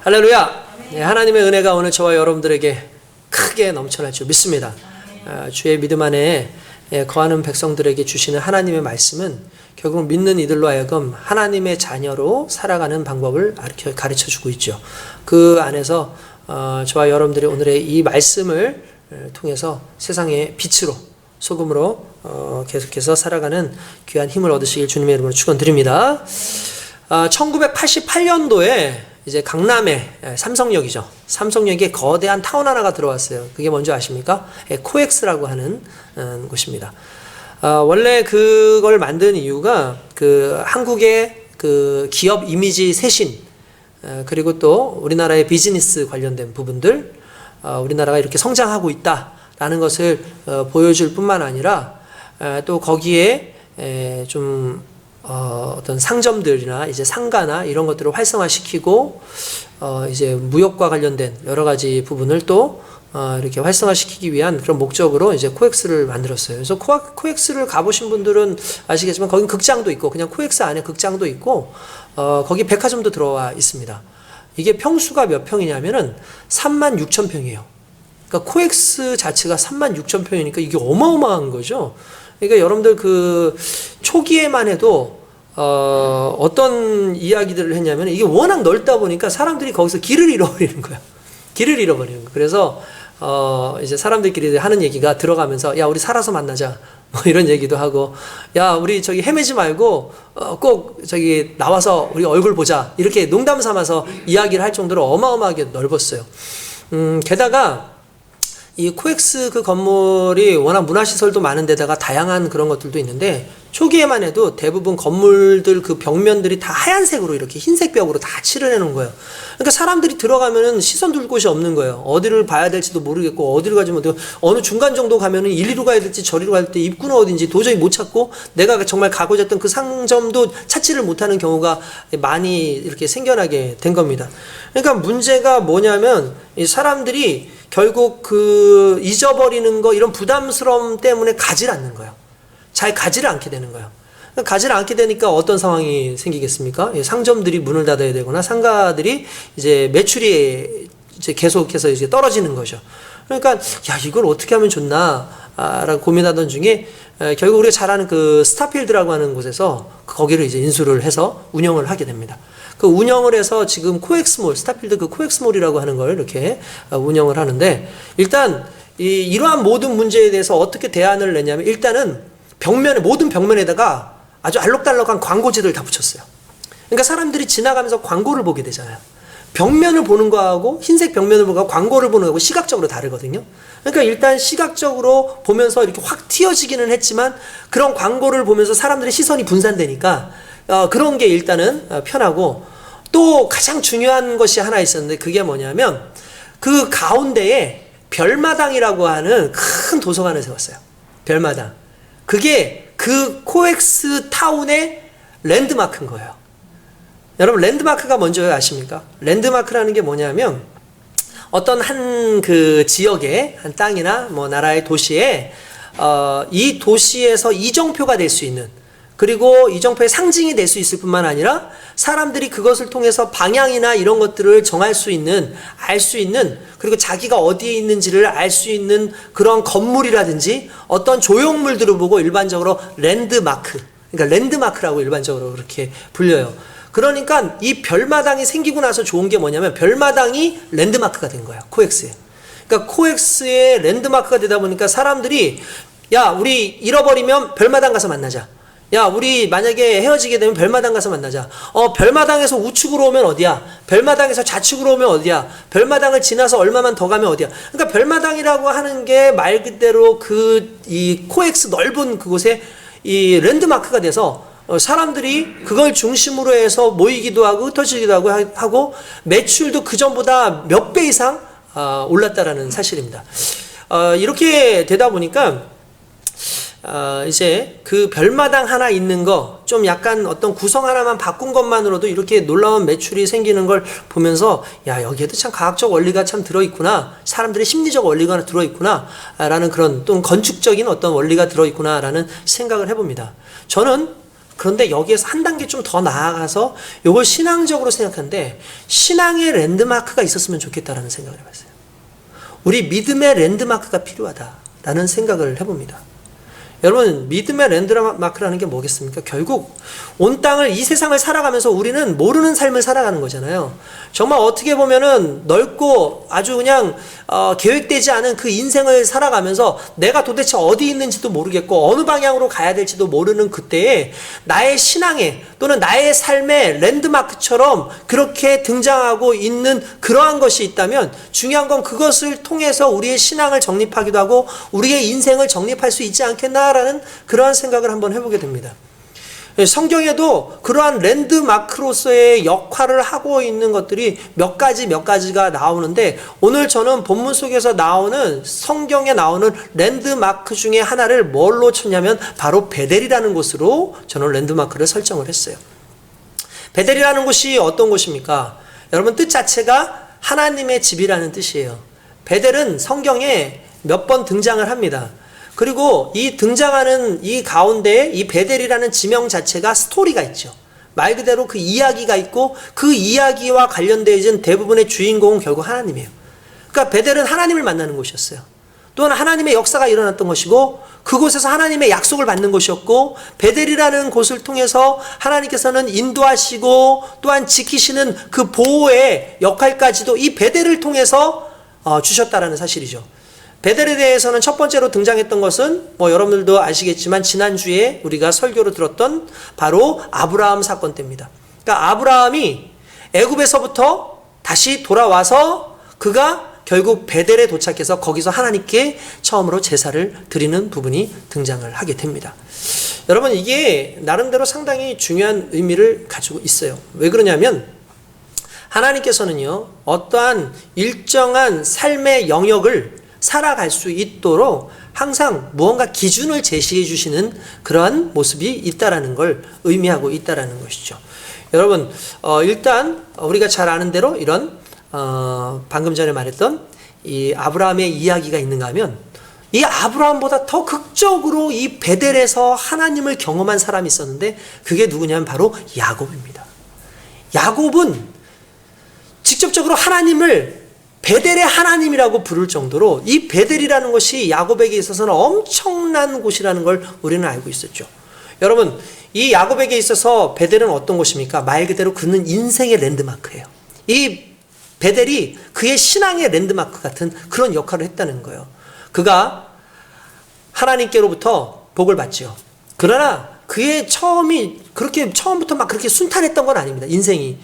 할렐루야. 네, 하나님의 은혜가 오늘 저와 여러분들에게 크게 넘쳐날 줄 믿습니다. 주의 믿음 안에 거하는 백성들에게 주시는 하나님의 말씀은 결국 믿는 이들로 하여금 하나님의 자녀로 살아가는 방법을 가르쳐주고 있죠. 그 안에서 저와 여러분들이 오늘의 이 말씀을 통해서 세상의 빛으로 소금으로 계속해서 살아가는 귀한 힘을 얻으시길 주님의 이름으로 축원드립니다. 1988년도에 이제 강남에 삼성역이죠. 삼성역에 거대한 타운 하나가 들어왔어요. 그게 뭔지 아십니까? 코엑스라고 하는 곳입니다. 원래 그걸 만든 이유가 그 한국의 그 기업 이미지 쇄신, 그리고 또 우리나라의 비즈니스 관련된 부분들, 우리나라가 이렇게 성장하고 있다라는 것을 보여줄 뿐만 아니라 또 거기에 좀 어떤 상점들이나 이제 상가나 이런 것들을 활성화시키고 이제 무역과 관련된 여러 가지 부분을 또 이렇게 활성화시키기 위한 그런 목적으로 이제 코엑스를 만들었어요. 그래서 코엑스를 가보신 분들은 아시겠지만 거긴 극장도 있고 그냥 코엑스 안에 극장도 있고 거기 백화점도 들어와 있습니다. 이게 평수가 몇 평이냐면은 36,000평이에요. 그러니까 코엑스 자체가 36,000평이니까 이게 어마어마한 거죠. 그러니까 여러분들 그 초기에만 해도 어떤 이야기들을 했냐면 이게 워낙 넓다 보니까 사람들이 거기서 길을 잃어버리는 거야. 길을 잃어버리는 거야. 그래서 이제 사람들끼리 하는 얘기가 들어가면서 야 우리 살아서 만나자 뭐 이런 얘기도 하고 야 우리 저기 헤매지 말고 꼭 저기 나와서 우리 얼굴 보자 이렇게 농담 삼아서 이야기를 할 정도로 어마어마하게 넓었어요. 게다가 이 코엑스 그 건물이 워낙 문화시설도 많은 데다가 다양한 그런 것들도 있는데 초기에만 해도 대부분 건물들 그 벽면들이 다 하얀색으로 이렇게 흰색 벽으로 다 칠을 해놓은 거예요. 그러니까 사람들이 들어가면은 시선 둘 곳이 없는 거예요. 어디를 봐야 될지도 모르겠고 어디를 가지 못하고 어느 중간 정도 가면은 이리로 가야 될지 저리로 가야 될지 입구는 어딘지 도저히 못 찾고 내가 정말 가고자 했던 그 상점도 찾지를 못하는 경우가 많이 이렇게 생겨나게 된 겁니다. 그러니까 문제가 뭐냐면 이 사람들이 결국 그 잊어버리는 거 이런 부담스러움 때문에 가지를 않는 거예요. 잘 가지를 않게 되는 거예요. 가지를 않게 되니까 어떤 상황이 생기겠습니까? 상점들이 문을 닫아야 되거나 상가들이 이제 매출이 이제 계속해서 이제 떨어지는 거죠. 그러니까 야 이걸 어떻게 하면 좋나 라고 고민하던 중에 결국 우리가 잘 아는 그 스타필드라고 하는 곳에서 거기를 이제 인수를 해서 운영을 하게 됩니다. 그 운영을 해서 지금 코엑스몰, 스타필드 그 코엑스몰이라고 하는 걸 이렇게 운영을 하는데 일단 이러한 모든 문제에 대해서 어떻게 대안을 냈냐면 일단은 모든 벽면에다가 아주 알록달록한 광고지들 다 붙였어요. 그러니까 사람들이 지나가면서 광고를 보게 되잖아요. 벽면을 보는 거하고 흰색 벽면을 보고 광고를 보는 거하고 시각적으로 다르거든요. 그러니까 일단 시각적으로 보면서 이렇게 확 튀어지기는 했지만 그런 광고를 보면서 사람들의 시선이 분산되니까 그런 게 일단은 편하고 또 가장 중요한 것이 하나 있었는데 그게 뭐냐면 그 가운데에 별마당이라고 하는 큰 도서관을 세웠어요. 별마당. 그게 그 코엑스 타운의 랜드마크인 거예요. 여러분 랜드마크가 뭔지 아십니까? 랜드마크라는 게 뭐냐면 어떤 한 그 지역의 한 땅이나 뭐 나라의 도시에 이 도시에서 이정표가 될 수 있는 그리고 이정표의 상징이 될 수 있을 뿐만 아니라 사람들이 그것을 통해서 방향이나 이런 것들을 정할 수 있는, 알 수 있는, 그리고 자기가 어디에 있는지를 알 수 있는 그런 건물이라든지 어떤 조형물들을 보고 일반적으로 랜드마크, 그러니까 랜드마크라고 일반적으로 그렇게 불려요. 그러니까 이 별마당이 생기고 나서 좋은 게 뭐냐면 별마당이 랜드마크가 된 거예요. 코엑스에. 그러니까 코엑스의 랜드마크가 되다 보니까 사람들이 야 우리 잃어버리면 별마당 가서 만나자. 야 우리 만약에 헤어지게 되면 별마당 가서 만나자. 별마당에서 우측으로 오면 어디야? 별마당에서 좌측으로 오면 어디야? 별마당을 지나서 얼마만 더 가면 어디야? 그러니까 별마당이라고 하는 게 말 그대로 이 코엑스 넓은 그곳에 이 랜드마크가 돼서 사람들이 그걸 중심으로 해서 모이기도 하고 흩어지기도 하고 매출도 그전보다 몇 배 이상 올랐다라는 사실입니다. 이렇게 되다 보니까 이제 그 별마당 하나 있는 거 좀 약간 어떤 구성 하나만 바꾼 것만으로도 이렇게 놀라운 매출이 생기는 걸 보면서 야 여기에도 참 과학적 원리가 참 들어있구나, 사람들의 심리적 원리가 들어있구나 라는 그런 또 건축적인 어떤 원리가 들어있구나 라는 생각을 해봅니다. 저는 그런데 여기에서 한 단계 좀 더 나아가서 이걸 신앙적으로 생각하는데 신앙의 랜드마크가 있었으면 좋겠다라는 생각을 해봤어요. 우리 믿음의 랜드마크가 필요하다라는 생각을 해봅니다. 여러분, 믿음의 랜드마크라는 게 뭐겠습니까? 결국 온 땅을, 이 세상을 살아가면서 우리는 모르는 삶을 살아가는 거잖아요. 정말 어떻게 보면은 넓고 아주 그냥 계획되지 않은 그 인생을 살아가면서 내가 도대체 어디 있는지도 모르겠고 어느 방향으로 가야 될지도 모르는 그때에 나의 신앙의 또는 나의 삶의 랜드마크처럼 그렇게 등장하고 있는 그러한 것이 있다면 중요한 건 그것을 통해서 우리의 신앙을 정립하기도 하고 우리의 인생을 정립할 수 있지 않겠나라는 그러한 생각을 한번 해보게 됩니다. 성경에도 그러한 랜드마크로서의 역할을 하고 있는 것들이 몇 가지가 나오는데 오늘 저는 본문 속에서 나오는 성경에 나오는 랜드마크 중에 하나를 뭘로 쳤냐면 바로 베델이라는 곳으로 저는 랜드마크를 설정을 했어요. 베델이라는 곳이 어떤 곳입니까? 여러분, 뜻 자체가 하나님의 집이라는 뜻이에요. 베델은 성경에 몇 번 등장을 합니다. 그리고 이 등장하는 이 가운데 이 베델이라는 지명 자체가 스토리가 있죠. 말 그대로 그 이야기가 있고 그 이야기와 관련되어진 대부분의 주인공은 결국 하나님이에요. 그러니까 베델은 하나님을 만나는 곳이었어요. 또한 하나님의 역사가 일어났던 것이고 그곳에서 하나님의 약속을 받는 곳이었고 베델이라는 곳을 통해서 하나님께서는 인도하시고 또한 지키시는 그 보호의 역할까지도 이 베델을 통해서 주셨다라는 사실이죠. 베델에 대해서는 첫 번째로 등장했던 것은 여러분들도 아시겠지만 지난주에 우리가 설교로 들었던 바로 아브라함 사건 때입니다. 그러니까 아브라함이 애굽에서부터 다시 돌아와서 그가 결국 베델에 도착해서 거기서 하나님께 처음으로 제사를 드리는 부분이 등장을 하게 됩니다. 여러분, 이게 나름대로 상당히 중요한 의미를 가지고 있어요. 왜 그러냐면 하나님께서는요, 어떠한 일정한 삶의 영역을 살아갈 수 있도록 항상 무언가 기준을 제시해 주시는 그러한 모습이 있다라는 걸 의미하고 있다라는 것이죠. 여러분, 일단 우리가 잘 아는 대로 이런 방금 전에 말했던 이 아브라함의 이야기가 있는가 하면 이 아브라함보다 더 극적으로 이 베델에서 하나님을 경험한 사람이 있었는데 그게 누구냐면 바로 야곱입니다. 야곱은 직접적으로 하나님을 베델의 하나님이라고 부를 정도로 이 베델이라는 것이 야곱에게 있어서는 엄청난 곳이라는 걸 우리는 알고 있었죠. 여러분, 이 야곱에게 있어서 베델은 어떤 곳입니까? 말 그대로 그는 인생의 랜드마크예요. 이 베델이 그의 신앙의 랜드마크 같은 그런 역할을 했다는 거예요. 그가 하나님께로부터 복을 받죠. 그러나 그의 처음부터 막 그렇게 순탄했던 건 아닙니다. 인생이.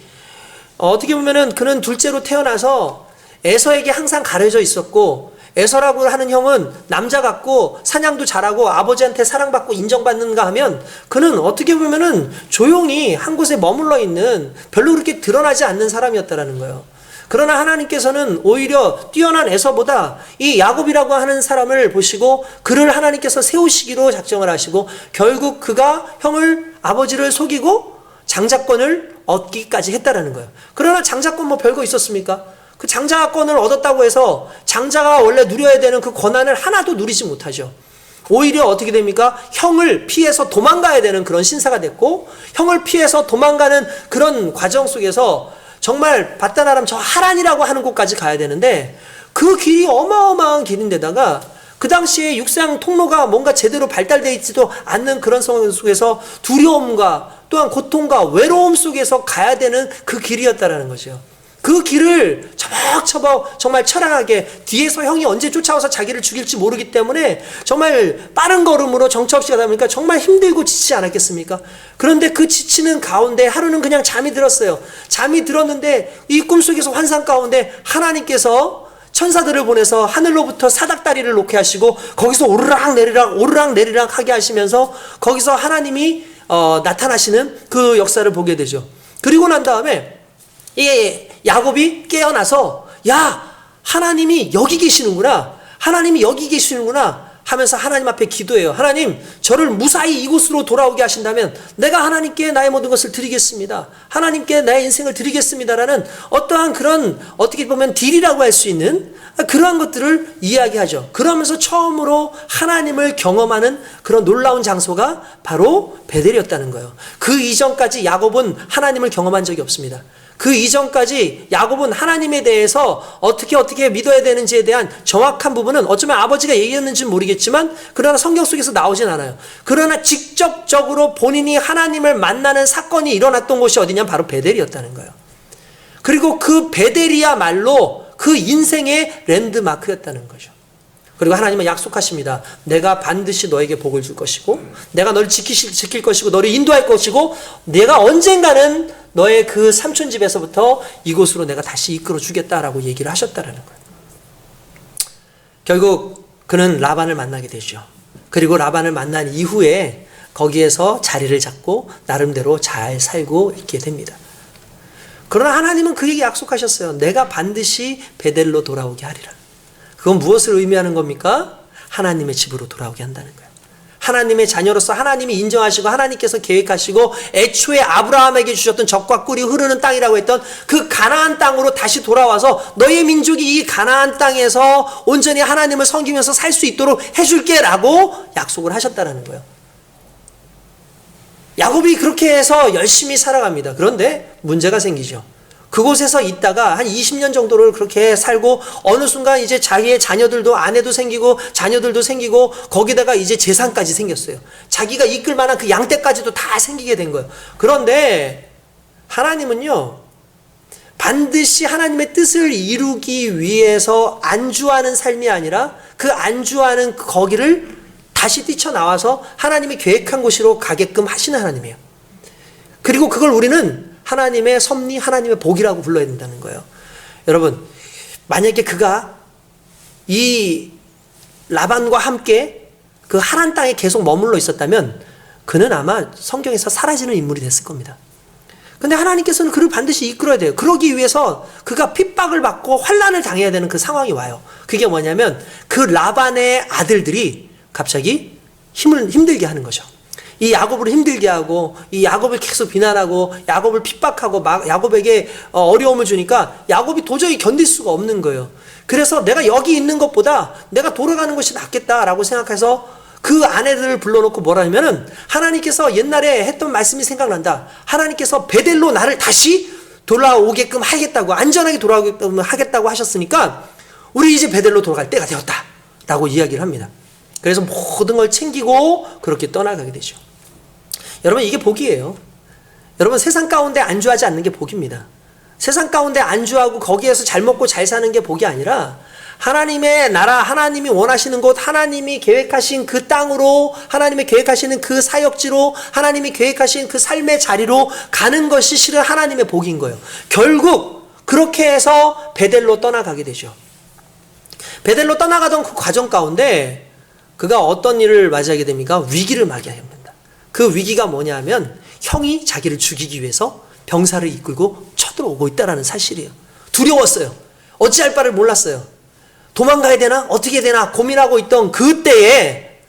어떻게 보면은 그는 둘째로 태어나서 에서에게 항상 가려져 있었고 에서라고 하는 형은 남자 같고 사냥도 잘하고 아버지한테 사랑받고 인정받는가 하면 그는 어떻게 보면은 조용히 한 곳에 머물러 있는 별로 그렇게 드러나지 않는 사람이었다라는 거예요. 그러나 하나님께서는 오히려 뛰어난 에서보다 이 야곱이라고 하는 사람을 보시고 그를 하나님께서 세우시기로 작정을 하시고 결국 그가 아버지를 속이고 장자권을 얻기까지 했다라는 거예요. 그러나 장자권 별거 있었습니까? 그 장자권을 얻었다고 해서 장자가 원래 누려야 되는 그 권한을 하나도 누리지 못하죠. 오히려 어떻게 됩니까? 형을 피해서 도망가야 되는 그런 신사가 됐고 형을 피해서 도망가는 그런 과정 속에서 정말 바다나람 저 하란이라고 하는 곳까지 가야 되는데 그 길이 어마어마한 길인데다가 그 당시에 육상 통로가 뭔가 제대로 발달되어 있지도 않는 그런 상황 속에서 두려움과 또한 고통과 외로움 속에서 가야 되는 그 길이었다라는 거죠. 그 길을 처벅처벅 정말 처량하게 뒤에서 형이 언제 쫓아와서 자기를 죽일지 모르기 때문에 정말 빠른 걸음으로 정처 없이 가다 보니까 정말 힘들고 지치지 않았겠습니까? 그런데 그 지치는 가운데 하루는 그냥 잠이 들었어요. 잠이 들었는데 이 꿈속에서 환상 가운데 하나님께서 천사들을 보내서 하늘로부터 사닥다리를 놓게 하시고 거기서 오르락 내리락 하게 하시면서 거기서 하나님이 나타나시는 그 역사를 보게 되죠. 그리고 난 다음에 야곱이 깨어나서 하나님이 여기 계시는구나 하면서 하나님 앞에 기도해요. 하나님, 저를 무사히 이곳으로 돌아오게 하신다면 내가 하나님께 나의 모든 것을 드리겠습니다. 하나님께 나의 인생을 드리겠습니다라는 어떠한 그런 어떻게 보면 딜이라고 할 수 있는 그러한 것들을 이야기하죠. 그러면서 처음으로 하나님을 경험하는 그런 놀라운 장소가 바로 베델이었다는 거예요. 그 이전까지 야곱은 하나님을 경험한 적이 없습니다. 그 이전까지 야곱은 하나님에 대해서 어떻게 믿어야 되는지에 대한 정확한 부분은 어쩌면 아버지가 얘기했는지는 모르겠지만 그러나 성경 속에서 나오진 않아요. 그러나 직접적으로 본인이 하나님을 만나는 사건이 일어났던 곳이 어디냐면 바로 베델이었다는 거예요. 그리고 그 베델이야말로 그 인생의 랜드마크였다는 거죠. 그리고 하나님은 약속하십니다. 내가 반드시 너에게 복을 줄 것이고 내가 너를 지킬 것이고 너를 인도할 것이고 내가 언젠가는 너의 그 삼촌집에서부터 이곳으로 내가 다시 이끌어 주겠다라고 얘기를 하셨다라는 거예요. 결국 그는 라반을 만나게 되죠. 그리고 라반을 만난 이후에 거기에서 자리를 잡고 나름대로 잘 살고 있게 됩니다. 그러나 하나님은 그에게 약속하셨어요. 내가 반드시 베델로 돌아오게 하리라. 그건 무엇을 의미하는 겁니까? 하나님의 집으로 돌아오게 한다는 거예요. 하나님의 자녀로서 하나님이 인정하시고 하나님께서 계획하시고 애초에 아브라함에게 주셨던 젖과 꿀이 흐르는 땅이라고 했던 그 가나안 땅으로 다시 돌아와서 너의 민족이 이 가나안 땅에서 온전히 하나님을 섬기면서 살 수 있도록 해줄게 라고 약속을 하셨다는 거예요. 야곱이 그렇게 해서 열심히 살아갑니다. 그런데 문제가 생기죠. 그곳에서 있다가 한 20년 정도를 그렇게 살고 어느 순간 이제 자기의 자녀들도 아내도 생기고 자녀들도 생기고 거기다가 이제 재산까지 생겼어요. 자기가 이끌 만한 그 양떼까지도 다 생기게 된 거예요. 그런데 하나님은요, 반드시 하나님의 뜻을 이루기 위해서 안주하는 삶이 아니라 그 안주하는 거기를 다시 뛰쳐나와서 하나님이 계획한 곳으로 가게끔 하시는 하나님이에요. 그리고 그걸 우리는 하나님의 섭리, 하나님의 복이라고 불러야 된다는 거예요. 여러분, 만약에 그가 이 라반과 함께 그 하란 땅에 계속 머물러 있었다면 그는 아마 성경에서 사라지는 인물이 됐을 겁니다. 근데 하나님께서는 그를 반드시 이끌어야 돼요. 그러기 위해서 그가 핍박을 받고 환난을 당해야 되는 그 상황이 와요. 그게 뭐냐면 그 라반의 아들들이 갑자기 힘들게 하는 거죠. 이 야곱을 힘들게 하고 이 야곱을 계속 비난하고 야곱을 핍박하고 야곱에게 어려움을 주니까 야곱이 도저히 견딜 수가 없는 거예요. 그래서 내가 여기 있는 것보다 내가 돌아가는 것이 낫겠다라고 생각해서 그 아내들을 불러놓고 뭐라 하면은 하나님께서 옛날에 했던 말씀이 생각난다. 하나님께서 베델로 나를 다시 돌아오게끔 하겠다고, 안전하게 돌아오게끔 하겠다고 하셨으니까 우리 이제 베델로 돌아갈 때가 되었다 라고 이야기를 합니다. 그래서 모든 걸 챙기고 그렇게 떠나가게 되죠. 여러분, 이게 복이에요. 여러분, 세상 가운데 안주하지 않는 게 복입니다. 세상 가운데 안주하고 거기에서 잘 먹고 잘 사는 게 복이 아니라 하나님의 나라, 하나님이 원하시는 곳, 하나님이 계획하신 그 땅으로, 하나님이 계획하시는 그 사역지로, 하나님이 계획하신 그 삶의 자리로 가는 것이 실은 하나님의 복인 거예요. 결국 그렇게 해서 베델로 떠나가게 되죠. 베델로 떠나가던 그 과정 가운데 그가 어떤 일을 맞이하게 됩니까? 위기를 맞이하게 됩니다. 그 위기가 뭐냐면 형이 자기를 죽이기 위해서 병사를 이끌고 쳐들어오고 있다는 사실이에요. 두려웠어요. 어찌할 바를 몰랐어요. 도망가야 되나? 어떻게 해야 되나? 고민하고 있던 그때에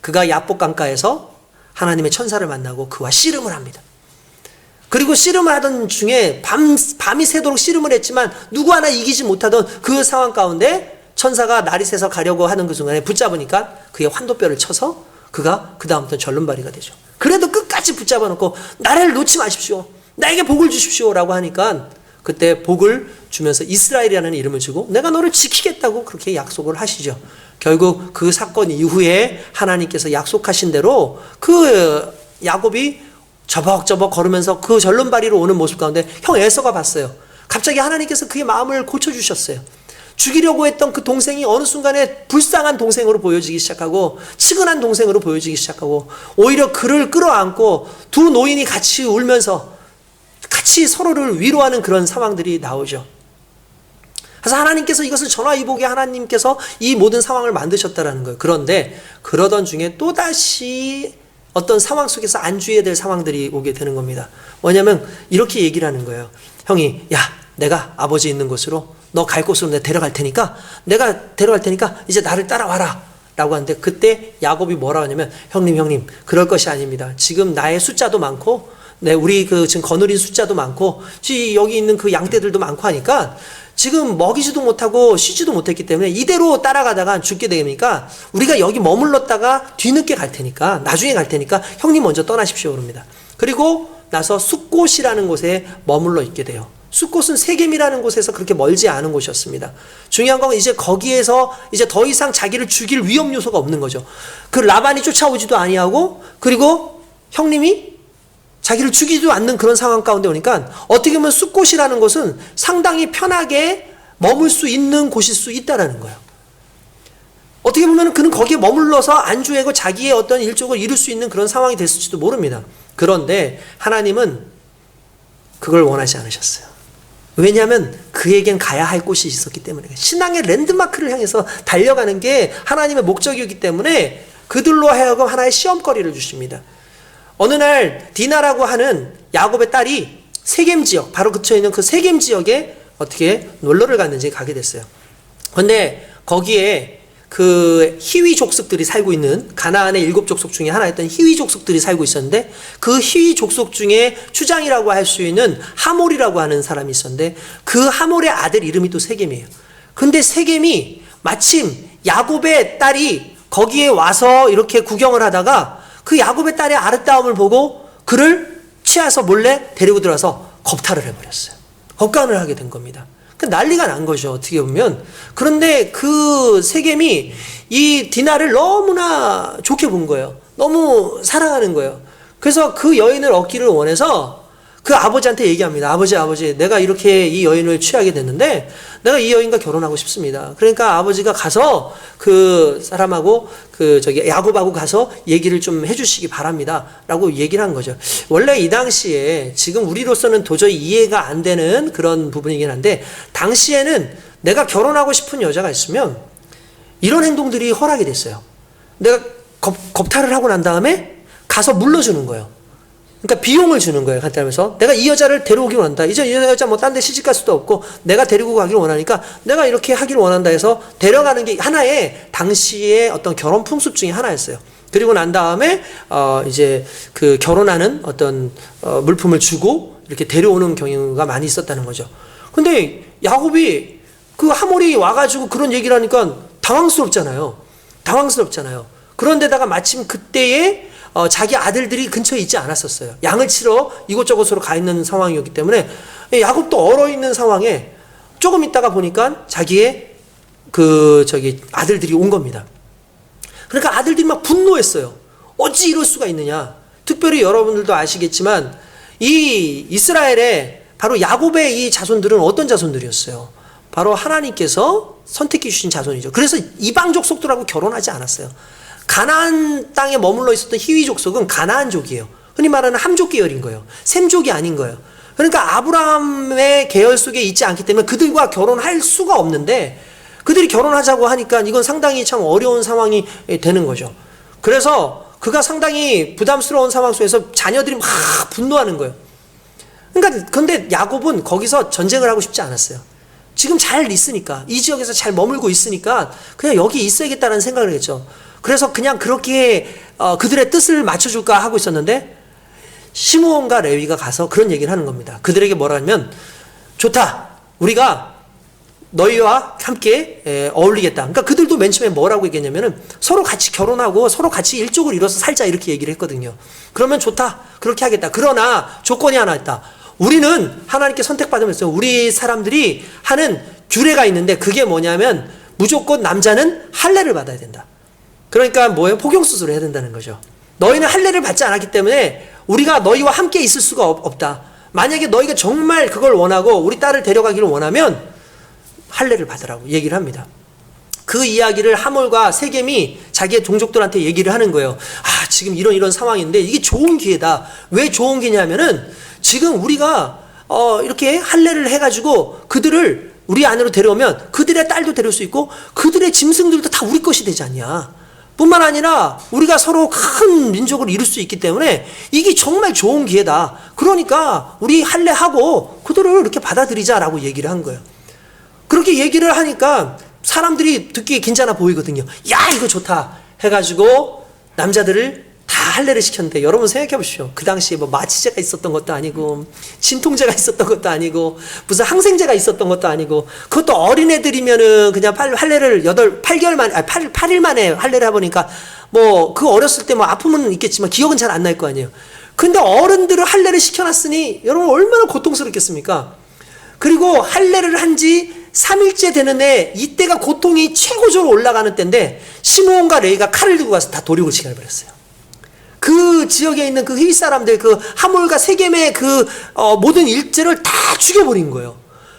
그가 야복 강가에서 하나님의 천사를 만나고 그와 씨름을 합니다. 그리고 씨름을 하던 중에 밤이 새도록 씨름을 했지만 누구 하나 이기지 못하던 그 상황 가운데 천사가 날이 새서 가려고 하는 그 순간에 붙잡으니까 그의 환도뼈를 쳐서 그가 그 다음부터 절름발이가 되죠. 그래도 끝까지 붙잡아 놓고 나를 놓지 마십시오. 나에게 복을 주십시오 라고 하니까 그때 복을 주면서 이스라엘이라는 이름을 주고 내가 너를 지키겠다고 그렇게 약속을 하시죠. 결국 그 사건 이후에 하나님께서 약속하신 대로 그 야곱이 저벅저벅 걸으면서 그 절름발이로 오는 모습 가운데 형 에서가 봤어요. 갑자기 하나님께서 그의 마음을 고쳐주셨어요. 죽이려고 했던 그 동생이 어느 순간에 불쌍한 동생으로 보여지기 시작하고 측은한 동생으로 보여지기 시작하고 오히려 그를 끌어안고 두 노인이 같이 울면서 같이 서로를 위로하는 그런 상황들이 나오죠. 그래서 하나님께서 이것을 전화위복에 하나님께서 이 모든 상황을 만드셨다라는 거예요. 그런데 그러던 중에 또다시 어떤 상황 속에서 안주해야 될 상황들이 오게 되는 겁니다. 뭐냐면 이렇게 얘기를 하는 거예요. 형이 야 내가 아버지 있는 곳으로 너 갈 곳으로 내가 데려갈 테니까 이제 나를 따라와라 라고 하는데 그때 야곱이 뭐라고 하냐면 형님 그럴 것이 아닙니다. 지금 나의 숫자도 많고 우리 지금 거느린 숫자도 많고 여기 있는 그 양떼들도 많고 하니까 지금 먹이지도 못하고 쉬지도 못했기 때문에 이대로 따라가다가 죽게 되니까 우리가 여기 머물렀다가 뒤늦게 갈 테니까 나중에 갈 테니까 형님 먼저 떠나십시오 그럽니다. 그리고 나서 숫곳이라는 곳에 머물러 있게 돼요. 숫곳은 세겜이라는 곳에서 그렇게 멀지 않은 곳이었습니다. 중요한 건 이제 거기에서 이제 더 이상 자기를 죽일 위험 요소가 없는 거죠. 그 라반이 쫓아오지도 아니하고 그리고 형님이 자기를 죽이지도 않는 그런 상황 가운데 오니까 어떻게 보면 숫곳이라는 곳은 상당히 편하게 머물 수 있는 곳일 수 있다라는 거예요. 어떻게 보면 그는 거기에 머물러서 안주하고 자기의 어떤 일족을 이룰 수 있는 그런 상황이 됐을지도 모릅니다. 그런데 하나님은 그걸 원하지 않으셨어요. 왜냐하면 그에겐 가야 할 곳이 있었기 때문에 신앙의 랜드마크를 향해서 달려가는 게 하나님의 목적이기 때문에 그들로 하여금 하나의 시험거리를 주십니다. 어느 날 디나라고 하는 야곱의 딸이 세겜 지역, 바로 그쳐 있는 그 세겜 지역에 어떻게 놀러를 갔는지 가게 됐어요. 그런데 거기에 그 히위 족속들이 살고 있는 가나안의 7 족속 중에 하나였던 히위 족속들이 살고 있었는데 그 히위 족속 중에 추장이라고 할 수 있는 하몰이라고 하는 사람이 있었는데 그 하몰의 아들 이름이 또 세겜이에요. 근데 세겜이 마침 야곱의 딸이 거기에 와서 이렇게 구경을 하다가 그 야곱의 딸의 아름다움을 보고 그를 취해서 몰래 데리고 들어와서 겁탈을 해버렸어요. 겁간을 하게 된 겁니다. 난리가 난 거죠, 어떻게 보면. 그런데 그 세겜이 이 디나를 너무나 좋게 본 거예요. 너무 사랑하는 거예요. 그래서 그 여인을 얻기를 원해서 그 아버지한테 얘기합니다. 아버지, 내가 이렇게 이 여인을 취하게 됐는데 내가 이 여인과 결혼하고 싶습니다. 그러니까 아버지가 가서 그 사람하고 야곱하고 가서 얘기를 좀 해주시기 바랍니다. 라고 얘기를 한 거죠. 원래 이 당시에 지금 우리로서는 도저히 이해가 안 되는 그런 부분이긴 한데 당시에는 내가 결혼하고 싶은 여자가 있으면 이런 행동들이 허락이 됐어요. 내가 겁탈을 하고 난 다음에 가서 물러주는 거예요. 그러니까 비용을 주는 거예요. 간단하면서 내가 이 여자를 데려오기를 원한다. 이제 이 여자 뭐 딴 데 시집갈 수도 없고 내가 데리고 가기를 원하니까 내가 이렇게 하기를 원한다 해서 데려가는 게 하나의 당시의 어떤 결혼 풍습 중에 하나였어요. 그리고 난 다음에 이제 그 결혼하는 어떤 물품을 주고 이렇게 데려오는 경우가 많이 있었다는 거죠. 근데 야곱이 그 하몰이 와가지고 그런 얘기를 하니까 당황스럽잖아요. 그런데다가 마침 그때에 자기 아들들이 근처에 있지 않았었어요. 양을 치러 이곳저곳으로 가 있는 상황이었기 때문에 야곱도 얼어있는 상황에 조금 있다가 보니까 자기의 아들들이 온 겁니다. 그러니까 아들들이 막 분노했어요. 어찌 이럴 수가 있느냐. 특별히 여러분들도 아시겠지만 이 이스라엘의 바로 야곱의 이 자손들은 어떤 자손들이었어요? 바로 하나님께서 선택해 주신 자손이죠. 그래서 이방 족속들하고 결혼하지 않았어요. 가나안 땅에 머물러 있었던 히위 족속은 가나안족이에요. 흔히 말하는 함족 계열인 거예요. 셈족이 아닌 거예요. 그러니까 아브라함의 계열 속에 있지 않기 때문에 그들과 결혼할 수가 없는데 그들이 결혼하자고 하니까 이건 상당히 참 어려운 상황이 되는 거죠. 그래서 그가 상당히 부담스러운 상황 속에서 자녀들이 막 분노하는 거예요. 그러니까 근데 야곱은 거기서 전쟁을 하고 싶지 않았어요. 지금 잘 있으니까 이 지역에서 잘 머물고 있으니까 그냥 여기 있어야겠다는 생각을 했죠. 그래서 그냥 그렇게 그들의 뜻을 맞춰줄까 하고 있었는데 시므온과 레위가 가서 그런 얘기를 하는 겁니다. 그들에게 뭐라 하면 좋다. 우리가 너희와 함께 어울리겠다. 그러니까 그들도 맨 처음에 뭐라고 얘기했냐면은 서로 같이 결혼하고 서로 같이 일족을 이뤄서 살자 이렇게 얘기를 했거든요. 그러면 좋다. 그렇게 하겠다. 그러나 조건이 하나 있다. 우리는 하나님께 선택받으면서 우리 사람들이 하는 규례가 있는데 그게 뭐냐면 무조건 남자는 할례를 받아야 된다. 그러니까 뭐예요? 포경수술을 해야 된다는 거죠. 너희는 할례를 받지 않았기 때문에 우리가 너희와 함께 있을 수가 없다. 만약에 너희가 정말 그걸 원하고 우리 딸을 데려가기를 원하면 할례를 받으라고 얘기를 합니다. 그 이야기를 하몰과 세겜이 자기의 동족들한테 얘기를 하는 거예요. 지금 이런 상황인데 이게 좋은 기회다. 왜 좋은 기회냐면은 지금 우리가 이렇게 할례를 해가지고 그들을 우리 안으로 데려오면 그들의 딸도 데려올 수 있고 그들의 짐승들도 다 우리 것이 되지 않냐. 뿐만 아니라 우리가 서로 큰 민족을 이룰 수 있기 때문에 이게 정말 좋은 기회다. 그러니까 우리 할례하고 그들을 이렇게 받아들이자라고 얘기를 한 거예요. 그렇게 얘기를 하니까 사람들이 듣기에 괜찮아 보이거든요. 야, 이거 좋다 해가지고 남자들을 다 할례를 시켰는데, 여러분 생각해 보십시오. 그 당시에 뭐 마취제가 있었던 것도 아니고 진통제가 있었던 것도 아니고 무슨 항생제가 있었던 것도 아니고, 그것도 어린애들이면은 그냥 할례를 8개월 만에 8일 만에 할례를 해보니까 뭐 그 어렸을 때 뭐 아픔은 있겠지만 기억은 잘 안 날 거 아니에요. 근데 어른들을 할례를 시켜놨으니 여러분 얼마나 고통스럽겠습니까? 그리고 할례를 한 지 3일째 되는 애, 이때가 고통이 최고조로 올라가는 때인데 시므온과 레위가 칼을 들고 가서 다 도륙을 시켜버렸어요. 그 지역에 있는 그 히윗 사람들, 그 하몰과 세겜의 그 모든 일제를 다 죽여버린 거예요.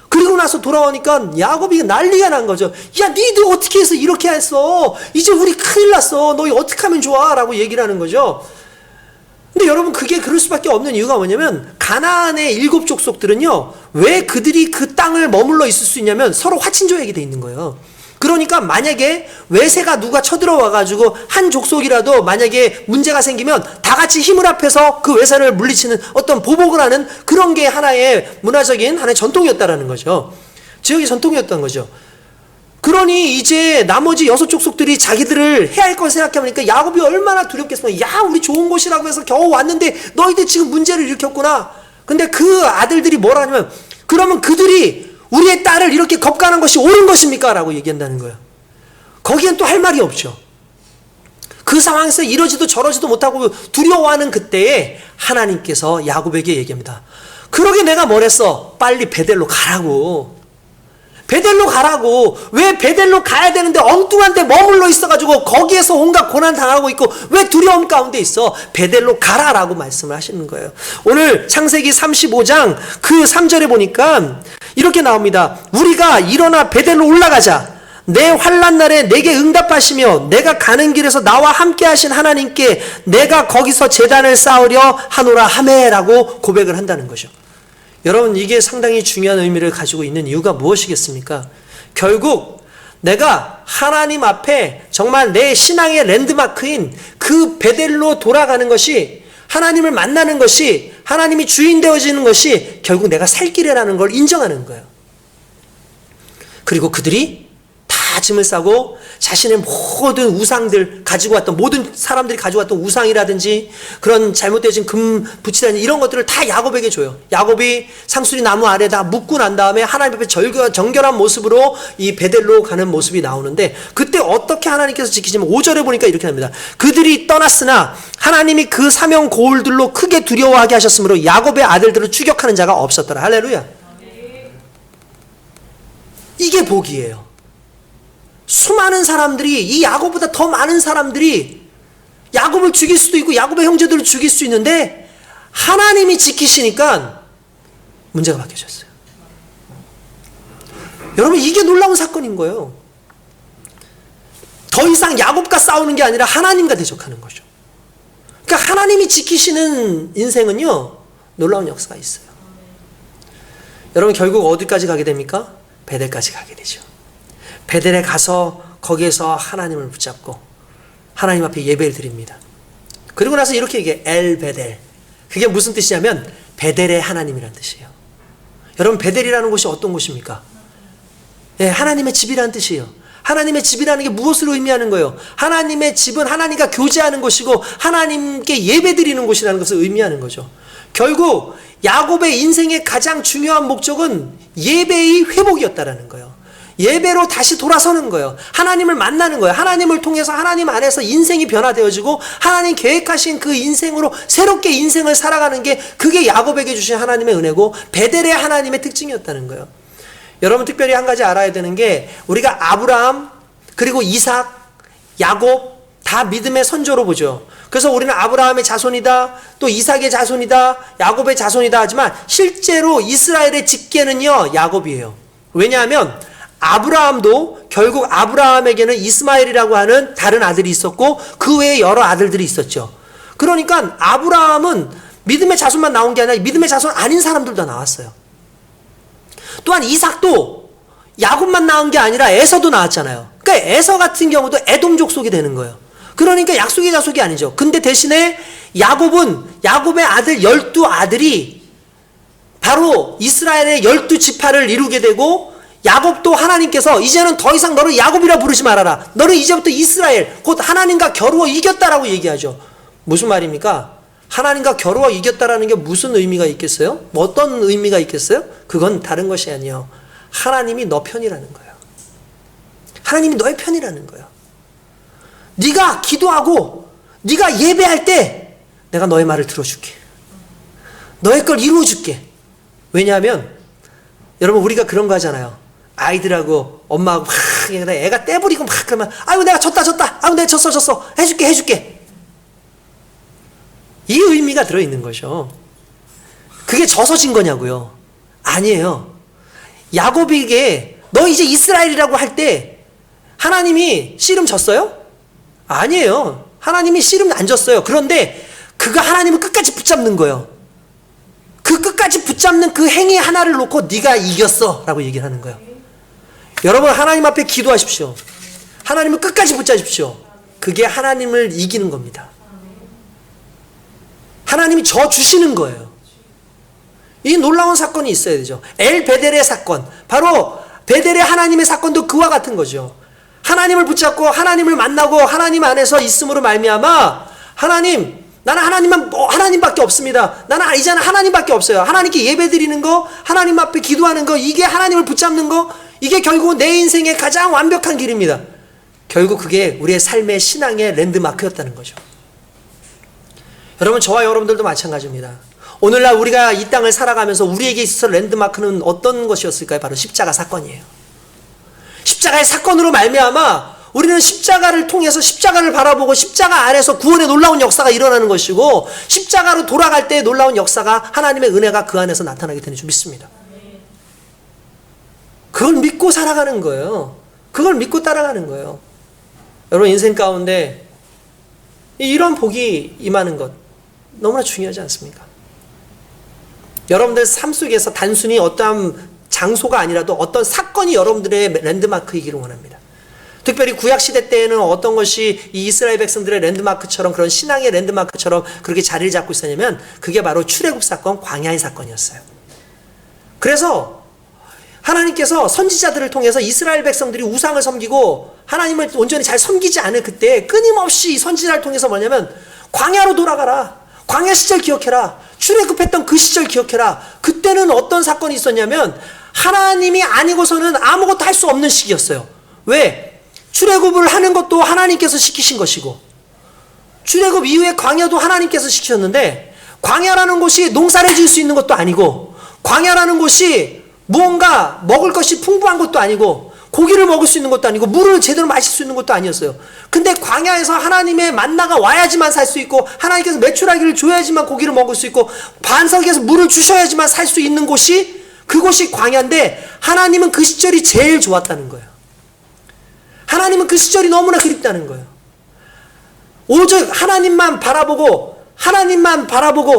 그리고 나서 돌아오니까 야곱이 난리가 난 거죠. 야, 니들 어떻게 해서 이렇게 했어? 이제 우리 큰일 났어. 너희 어떻게 하면 좋아? 라고 얘기를 하는 거죠. 근데 여러분, 그게 그럴 수밖에 없는 이유가 뭐냐면, 가나안의 7 족속들은요, 왜 그들이 그 땅을 머물러 있을 수 있냐면 서로 화친조약이 돼 있는 거예요. 그러니까 만약에 외세가 누가 쳐들어와가지고 한 족속이라도 만약에 문제가 생기면 다 같이 힘을 합해서 그 외세를 물리치는 어떤 보복을 하는 그런 게 하나의 문화적인 하나의 전통이었다라는 거죠. 지역의 전통이었던 거죠. 그러니 이제 나머지 6 족속들이 자기들을 해야 할 걸 생각해보니까 야곱이 얼마나 두렵겠습니까? 야, 우리 좋은 곳이라고 해서 겨우 왔는데 너희들 지금 문제를 일으켰구나. 근데 그 아들들이 뭐라 하냐면, 그러면 그들이 우리의 딸을 이렇게 겁가는 것이 옳은 것입니까? 라고 얘기한다는 거예요. 거기엔 또 할 말이 없죠. 그 상황에서 이러지도 저러지도 못하고 두려워하는 그때에 하나님께서 야곱에게 얘기합니다. 그러게 내가 뭘 했어? 빨리 베델로 가라고. 베델로 가라고. 왜 베델로 가야 되는데 엉뚱한 데 머물러 있어가지고 거기에서 온갖 고난 당하고 있고 왜 두려움 가운데 있어? 베델로 가라라고 말씀을 하시는 거예요. 오늘 창세기 35장 그 3절에 보니까 이렇게 나옵니다. 우리가 일어나 베델로 올라가자. 내 환난 날에 내게 응답하시며 내가 가는 길에서 나와 함께 하신 하나님께 내가 거기서 제단을 쌓으려 하노라 하메라고 고백을 한다는 거죠. 여러분, 이게 상당히 중요한 의미를 가지고 있는 이유가 무엇이겠습니까? 결국 내가 하나님 앞에 정말 내 신앙의 랜드마크인 그 베델로 돌아가는 것이, 하나님을 만나는 것이, 하나님이 주인 되어지는 것이 결국 내가 살 길이라는 걸 인정하는 거예요. 그리고 그들이 다 짐을 싸고 자신의 모든 우상들 가지고 왔던, 모든 사람들이 가지고 왔던 우상이라든지 그런 잘못되어진 금 붙이다니 이런 것들을 다 야곱에게 줘요. 야곱이 상수리 나무 아래 다 묻고 난 다음에 하나님 앞에 정결한 모습으로 이 베델로 가는 모습이 나오는데, 그때 어떻게 하나님께서 지키시면 5절에 보니까 이렇게 합니다. 그들이 떠났으나 하나님이 그 사명 고울들로 크게 두려워하게 하셨으므로 야곱의 아들들을 추격하는 자가 없었더라. 할렐루야. 이게 복이에요. 수많은 사람들이, 이 야곱보다 더 많은 사람들이 야곱을 죽일 수도 있고 야곱의 형제들을 죽일 수 있는데 하나님이 지키시니까 문제가 바뀌어졌어요. 여러분, 이게 놀라운 사건인 거예요. 더 이상 야곱과 싸우는 게 아니라 하나님과 대적하는 거죠. 그러니까 하나님이 지키시는 인생은요, 놀라운 역사가 있어요. 여러분, 결국 어디까지 가게 됩니까? 베델까지 가게 되죠. 베델에 가서 거기에서 하나님을 붙잡고 하나님 앞에 예배를 드립니다. 그리고 나서 이렇게 얘기해. 엘 베델. 그게 무슨 뜻이냐면 베델의 하나님이라는 뜻이에요. 여러분, 베델이라는 곳이 어떤 곳입니까? 네, 하나님의 집이라는 뜻이에요. 하나님의 집이라는 게 무엇을 의미하는 거예요? 하나님의 집은 하나님과 교제하는 곳이고 하나님께 예배드리는 곳이라는 것을 의미하는 거죠. 결국 야곱의 인생의 가장 중요한 목적은 예배의 회복이었다라는 거예요. 예배로 다시 돌아서는 거예요. 하나님을 만나는 거예요. 하나님을 통해서 하나님 안에서 인생이 변화되어지고 하나님 계획하신 그 인생으로 새롭게 인생을 살아가는 게, 그게 야곱에게 주신 하나님의 은혜고 베델의 하나님의 특징이었다는 거예요. 여러분, 특별히 한 가지 알아야 되는 게, 우리가 아브라함 그리고 이삭, 야곱 다 믿음의 선조로 보죠. 그래서 우리는 아브라함의 자손이다, 또 이삭의 자손이다, 야곱의 자손이다 하지만 실제로 이스라엘의 직계는요, 야곱이에요. 왜냐하면 아브라함도 결국 아브라함에게는 이스마엘이라고 하는 다른 아들이 있었고 그 외에 여러 아들들이 있었죠. 그러니까 아브라함은 믿음의 자손만 나온 게 아니라 믿음의 자손 아닌 사람들도 나왔어요. 또한 이삭도 야곱만 낳은 게 아니라 에서도 나왔잖아요. 그러니까 에서 같은 경우도 에돔 족속이 되는 거예요. 그러니까 약속의 자속이 아니죠. 근데 대신에 야곱은, 야곱의 아들 12 아들이 바로 이스라엘의 12지파를 이루게 되고 야곱도 하나님께서 이제는 더 이상 너를 야곱이라 부르지 말아라. 너는 이제부터 이스라엘, 곧 하나님과 겨루어 이겼다라고 얘기하죠. 무슨 말입니까? 하나님과 겨루어 이겼다라는 게 무슨 의미가 있겠어요? 뭐 어떤 의미가 있겠어요? 그건 다른 것이 아니에요. 하나님이 너 편이라는 거예요. 하나님이 너의 편이라는 거예요. 네가 기도하고 네가 예배할 때 내가 너의 말을 들어줄게. 너의 걸 이루어줄게. 왜냐하면 여러분 우리가 그런 거 하잖아요. 아이들하고 엄마하고 막 애가 떼부리고 막 그러면 아유 내가 졌다 아유 내가 졌어 해줄게. 이 의미가 들어있는 거죠. 그게 져서 진 거냐고요. 아니에요. 야곱에게 너 이제 이스라엘이라고 할 때 하나님이 씨름 졌어요? 아니에요. 하나님이 씨름 안 졌어요. 그런데 그가 하나님을 끝까지 붙잡는 거예요. 그 끝까지 붙잡는 그 행위 하나를 놓고 네가 이겼어 라고 얘기를 하는 거예요. 여러분 하나님 앞에 기도하십시오. 하나님을 끝까지 붙잡으십시오. 그게 하나님을 이기는 겁니다. 하나님이 져 주시는 거예요. 이 놀라운 사건이 있어야 되죠. 엘 베델의 사건, 바로 베델의 하나님의 사건도 그와 같은 거죠. 하나님을 붙잡고 하나님을 만나고 하나님 안에서 있음으로 말미암아 하나님, 나는 하나님밖에 없습니다. 나는 이제는 하나님밖에 없어요. 하나님께 예배드리는 거, 하나님 앞에 기도하는 거, 이게 하나님을 붙잡는 거, 이게 결국 내 인생의 가장 완벽한 길입니다. 결국 그게 우리의 삶의 신앙의 랜드마크였다는 거죠. 여러분 저와 여러분들도 마찬가지입니다. 오늘날 우리가 이 땅을 살아가면서 우리에게 있어서 랜드마크는 어떤 것이었을까요? 바로 십자가 사건이에요. 십자가의 사건으로 말미암아 우리는 십자가를 통해서 십자가를 바라보고 십자가 안에서 구원의 놀라운 역사가 일어나는 것이고 십자가로 돌아갈 때의 놀라운 역사가 하나님의 은혜가 그 안에서 나타나게 되는 줄 믿습니다. 그걸 믿고 살아가는 거예요. 그걸 믿고 따라가는 거예요. 여러분 인생 가운데 이런 복이 임하는 것 너무나 중요하지 않습니까? 여러분들 삶 속에서 단순히 어떠한 장소가 아니라도 어떤 사건이 여러분들의 랜드마크이기를 원합니다. 특별히 구약시대 때에는 어떤 것이 이 이스라엘 백성들의 랜드마크처럼 그런 신앙의 랜드마크처럼 그렇게 자리를 잡고 있었냐면 그게 바로 출애굽 사건, 광야의 사건이었어요. 그래서 하나님께서 선지자들을 통해서 이스라엘 백성들이 우상을 섬기고 하나님을 온전히 잘 섬기지 않을 그때 끊임없이 선지자를 통해서 뭐냐면 광야로 돌아가라. 광야 시절 기억해라. 출애굽했던 그 시절 기억해라. 그때는 어떤 사건이 있었냐면 하나님이 아니고서는 아무것도 할 수 없는 시기였어요. 왜? 출애굽을 하는 것도 하나님께서 시키신 것이고 출애굽 이후에 광야도 하나님께서 시키셨는데 광야라는 곳이 농사를 지을 수 있는 것도 아니고 광야라는 곳이 무언가 먹을 것이 풍부한 것도 아니고 고기를 먹을 수 있는 것도 아니고 물을 제대로 마실 수 있는 것도 아니었어요. 근데 광야에서 하나님의 만나가 와야지만 살 수 있고 하나님께서 메추라기를 줘야지만 고기를 먹을 수 있고 반석에서 물을 주셔야지만 살 수 있는 곳이 그곳이 광야인데 하나님은 그 시절이 제일 좋았다는 거예요. 하나님은 그 시절이 너무나 그립다는 거예요. 오직 하나님만 바라보고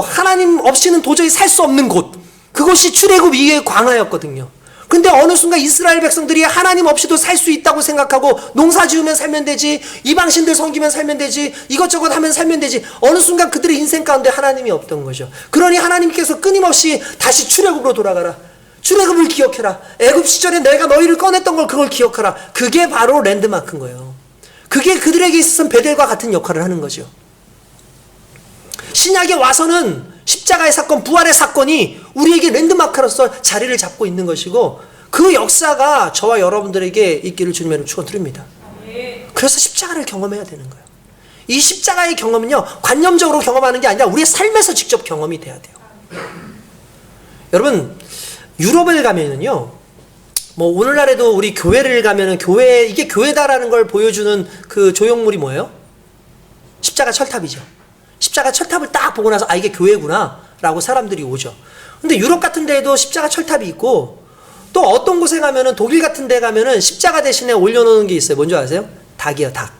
하나님 없이는 도저히 살 수 없는 곳, 그것이 출애굽 이후의 광야였거든요. 근데 어느 순간 이스라엘 백성들이 하나님 없이도 살 수 있다고 생각하고 농사 지으면 살면 되지, 이방신들 섬기면 살면 되지, 이것저것 하면 살면 되지. 어느 순간 그들의 인생 가운데 하나님이 없던 거죠. 그러니 하나님께서 끊임없이 다시 출애굽으로 돌아가라. 출애굽을 기억해라. 애굽 시절에 내가 너희를 꺼냈던 걸 그걸 기억하라. 그게 바로 랜드마크인 거예요. 그게 그들에게 있어서는 베델과 같은 역할을 하는 거죠. 신약에 와서는 십자가의 사건, 부활의 사건이 우리에게 랜드마크로서 자리를 잡고 있는 것이고 그 역사가 저와 여러분들에게 있기를 주님의 축원드립니다. 그래서 십자가를 경험해야 되는 거예요. 이 십자가의 경험은요, 관념적으로 경험하는 게 아니라 우리의 삶에서 직접 경험이 돼야 돼요. 여러분, 유럽을 가면은요, 뭐 오늘날에도 우리 교회를 가면은 이게 교회다라는 걸 보여주는 그 조형물이 뭐예요? 십자가 철탑이죠. 십자가 철탑을 딱 보고 나서 이게 교회구나 라고 사람들이 오죠. 근데 유럽 같은 데에도 십자가 철탑이 있고 또 어떤 곳에 가면은 독일 같은 데 가면은 십자가 대신에 올려놓는 게 있어요. 뭔지 아세요? 닭이요, 닭.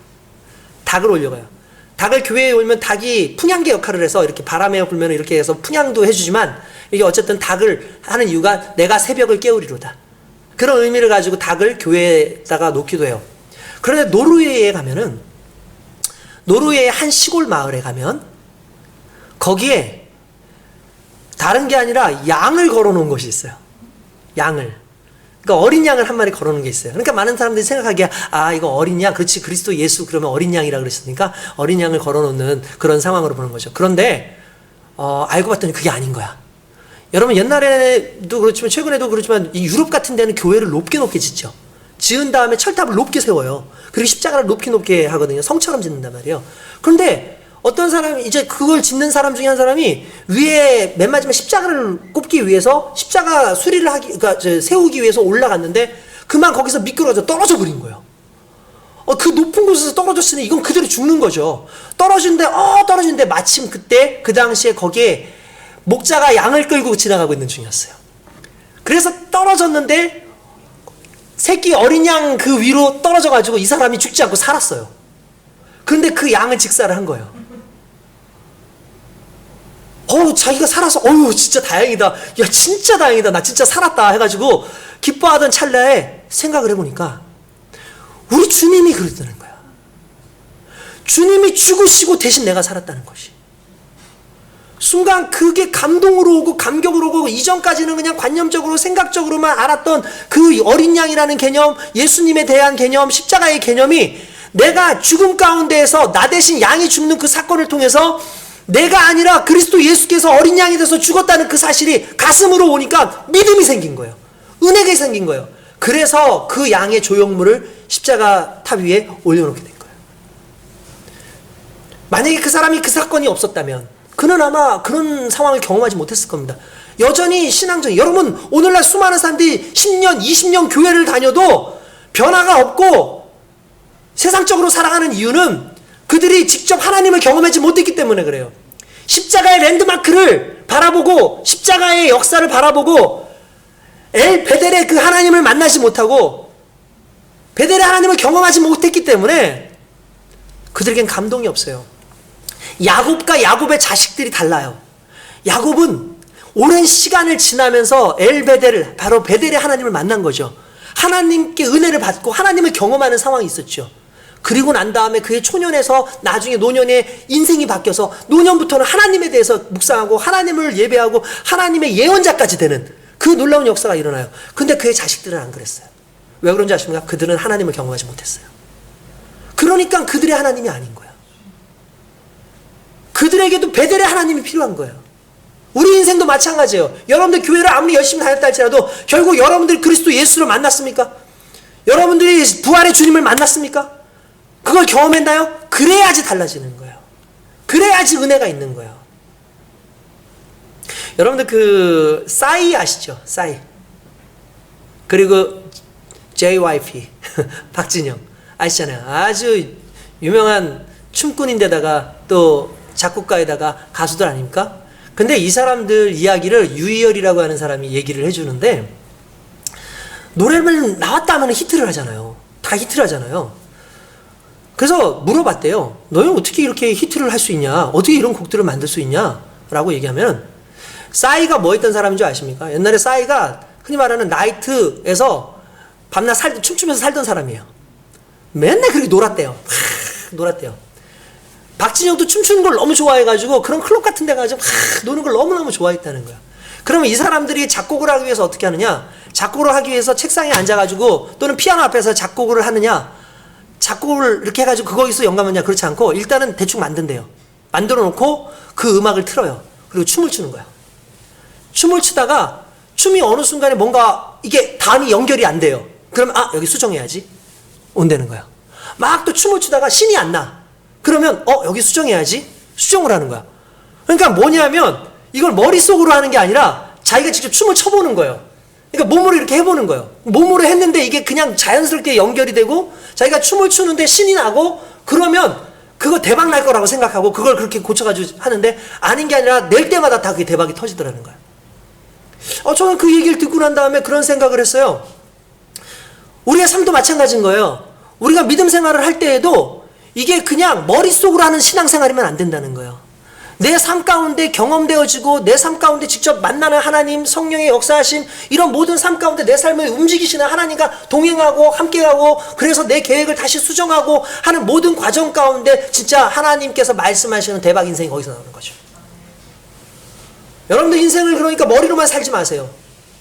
닭을 올려가요. 닭을 교회에 올면 닭이 풍향계 역할을 해서 이렇게 바람에 불면 이렇게 해서 풍향도 해주지만 이게 어쨌든 닭을 하는 이유가 내가 새벽을 깨우리로다. 그런 의미를 가지고 닭을 교회에다가 놓기도 해요. 그런데 노르웨이에 가면은 노르웨이의 한 시골 마을에 가면 거기에 다른 게 아니라 양을 걸어 놓은 곳이 있어요. 양을. 그러니까 어린 양을 한 마리 걸어놓은 게 있어요. 그러니까 많은 사람들이 생각하기에 아 이거 어린 양, 그렇지 그리스도 예수 그러면 어린 양이라 그랬으니까 어린 양을 걸어놓는 그런 상황으로 보는 거죠. 그런데 알고 봤더니 그게 아닌 거야. 여러분 옛날에도 그렇지만 최근에도 그렇지만 이 유럽 같은 데는 교회를 높게 짓죠. 지은 다음에 철탑을 높게 세워요. 그리고 십자가를 높게 하거든요. 성처럼 짓는단 말이에요. 그런데 어떤 사람이 이제 그걸 짓는 사람 중에 한 사람이 위에 맨 마지막 십자가를 꼽기 위해서 십자가 수리를 그러니까 세우기 위해서 올라갔는데 그만 거기서 미끄러져 떨어져 버린 거예요. 그 높은 곳에서 떨어졌으니 이건 그대로 죽는 거죠. 떨어지는데 마침 그때 그 당시에 거기에 목자가 양을 끌고 지나가고 있는 중이었어요. 그래서 떨어졌는데 새끼 어린 양 그 위로 떨어져가지고 이 사람이 죽지 않고 살았어요. 그런데 그 양을 직사를 한 거예요. 자기가 살아서 진짜 다행이다. 야 진짜 다행이다. 나 진짜 살았다 해가지고 기뻐하던 찰나에 생각을 해보니까 우리 주님이 그랬다는 거야. 주님이 죽으시고 대신 내가 살았다는 것이. 순간 그게 감동으로 오고 감격으로 오고 이전까지는 그냥 관념적으로 생각적으로만 알았던 그 어린 양이라는 개념, 예수님에 대한 개념, 십자가의 개념이 내가 죽음 가운데에서 나 대신 양이 죽는 그 사건을 통해서 내가 아니라 그리스도 예수께서 어린 양이 돼서 죽었다는 그 사실이 가슴으로 오니까 믿음이 생긴 거예요. 은혜가 생긴 거예요. 그래서 그 양의 조형물을 십자가 탑 위에 올려놓게 된 거예요. 만약에 그 사람이 그 사건이 없었다면 그는 아마 그런 상황을 경험하지 못했을 겁니다. 여전히 신앙적인, 여러분 오늘날 수많은 사람들이 10년, 20년 교회를 다녀도 변화가 없고 세상적으로 살아가는 이유는 그들이 직접 하나님을 경험하지 못했기 때문에 그래요. 십자가의 랜드마크를 바라보고 십자가의 역사를 바라보고 엘 베델의 그 하나님을 만나지 못하고 베델의 하나님을 경험하지 못했기 때문에 그들에겐 감동이 없어요. 야곱과 야곱의 자식들이 달라요. 야곱은 오랜 시간을 지나면서 엘 베델을 바로 베델의 하나님을 만난 거죠. 하나님께 은혜를 받고 하나님을 경험하는 상황이 있었죠. 그리고 난 다음에 그의 초년에서 나중에 노년에 인생이 바뀌어서 노년부터는 하나님에 대해서 묵상하고 하나님을 예배하고 하나님의 예언자까지 되는 그 놀라운 역사가 일어나요. 근데 그의 자식들은 안 그랬어요. 왜 그런지 아십니까? 그들은 하나님을 경험하지 못했어요. 그러니까 그들의 하나님이 아닌 거예요. 그들에게도 베델의 하나님이 필요한 거예요. 우리 인생도 마찬가지예요. 여러분들 교회를 아무리 열심히 다녔다 할지라도 결국 여러분들이 그리스도 예수를 만났습니까? 여러분들이 부활의 주님을 만났습니까? 그걸 경험했나요? 그래야지 달라지는 거예요. 그래야지 은혜가 있는 거예요. 여러분들 그 싸이 아시죠? 싸이. 그리고 JYP 박진영 아시잖아요. 아주 유명한 춤꾼인데다가 또 작곡가에다가 가수들 아닙니까? 근데 이 사람들 이야기를 유희열이라고 하는 사람이 얘기를 해주는데 노래를 나왔다 하면 히트를 하잖아요. 다 히트를 하잖아요. 그래서 물어봤대요. 너는 어떻게 이렇게 히트를 할 수 있냐? 어떻게 이런 곡들을 만들 수 있냐? 라고 얘기하면 싸이가 뭐 했던 사람인 줄 아십니까? 옛날에 싸이가 흔히 말하는 나이트에서 밤낮 춤추면서 살던 사람이에요. 맨날 그렇게 놀았대요. 놀았대요. 박진영도 춤추는 걸 너무 좋아해가지고 그런 클럽 같은 데 가서 노는 걸 너무너무 좋아했다는 거야. 그러면 이 사람들이 작곡을 하기 위해서 어떻게 하느냐? 작곡을 하기 위해서 책상에 앉아가지고 또는 피아노 앞에서 작곡을 하느냐? 작곡을 이렇게 해가지고 거기서 영감하냐? 그렇지 않고 일단은 대충 만든대요. 만들어 놓고 그 음악을 틀어요. 그리고 춤을 추는 거야. 춤을 추다가 춤이 어느 순간에 뭔가 이게 다음이 연결이 안 돼요. 그러면 여기 수정해야지. 온다는 거야. 막 또 춤을 추다가 신이 안 나. 그러면 여기 수정해야지. 수정을 하는 거야. 그러니까 뭐냐면 이걸 머릿속으로 하는 게 아니라 자기가 직접 춤을 춰보는 거예요. 그러니까 몸으로 이렇게 해보는 거예요. 몸으로 했는데 이게 그냥 자연스럽게 연결이 되고 자기가 춤을 추는데 신이 나고 그러면 그거 대박 날 거라고 생각하고 그걸 그렇게 고쳐가지고 하는데 아닌 게 아니라 낼 때마다 다 그게 대박이 터지더라는 거예요. 저는 그 얘기를 듣고 난 다음에 그런 생각을 했어요. 우리의 삶도 마찬가지인 거예요. 우리가 믿음 생활을 할 때에도 이게 그냥 머릿속으로 하는 신앙생활이면 안 된다는 거예요. 내 삶 가운데 경험되어지고 내 삶 가운데 직접 만나는 하나님, 성령의 역사하심, 이런 모든 삶 가운데 내 삶을 움직이시는 하나님과 동행하고 함께하고 그래서 내 계획을 다시 수정하고 하는 모든 과정 가운데 진짜 하나님께서 말씀하시는 대박 인생이 거기서 나오는 거죠. 여러분들 인생을 그러니까 머리로만 살지 마세요.